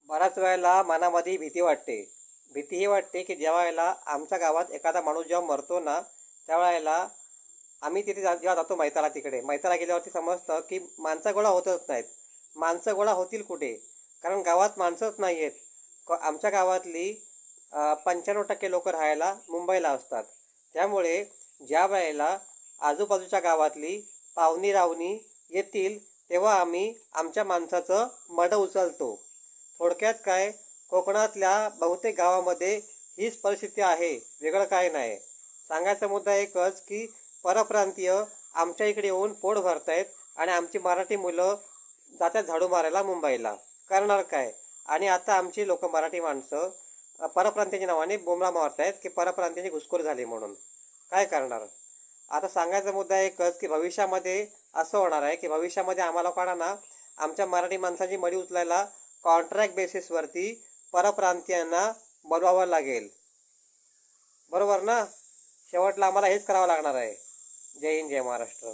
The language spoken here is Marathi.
बऱ्याच वेळेला मनामध्ये भीती वाटते. भीती ही वाटते की ज्या वेळेला आमच्या गावात एखादा माणूस जेव्हा मरतो ना, त्यावेळेला आम्ही तिथे जेव्हा जातो मैताला, तिकडे मैताला गेल्यावरती समजतं की माणसं गोळा होतच नाहीत. माणसं गोळा होतील कुठे? कारण गावात माणसंच नाही आहेत. आमच्या गावातली 95% लोक राहायला मुंबईला असतात. त्यामुळे ज्या वेळेला आजूबाजूच्या गावातली पाहुणी रावणी येतील तेव्हा आम्ही आमच्या माणसाचं मडं उचलतो. थोडक्यात काय, कोकणातल्या बहुतेक गावामध्ये हीच परिस्थिती आहे, वेगळं काय नाही. सांगायचा मुद्दा एकच की परप्रांतीय आमच्या इकडे येऊन पोट भरतायत आणि आमची मराठी मुलं जातात झाडू मारायला मुंबईला. करणार काय? आणि आता आमची लोक मराठी माणसं परप्रांतीच्या नावाने बोंबला मारतायत की परप्रांतीची घुसखोर झाली म्हणून. काय करणार? आता सांगायचा मुद्दा एकच की भविष्यामध्ये असं होणार आहे की भविष्यामध्ये आम्हाला कोणाला आमच्या मराठी माणसाची मडी उचलायला कॉन्ट्रॅक्ट बेसिसवरती परप्रांतीयांना बोलवावं लागेल. बरोबर ना? शेवटला आम्हाला हेच करावं लागणार आहे. जय हिंद, जय महाराष्ट्र.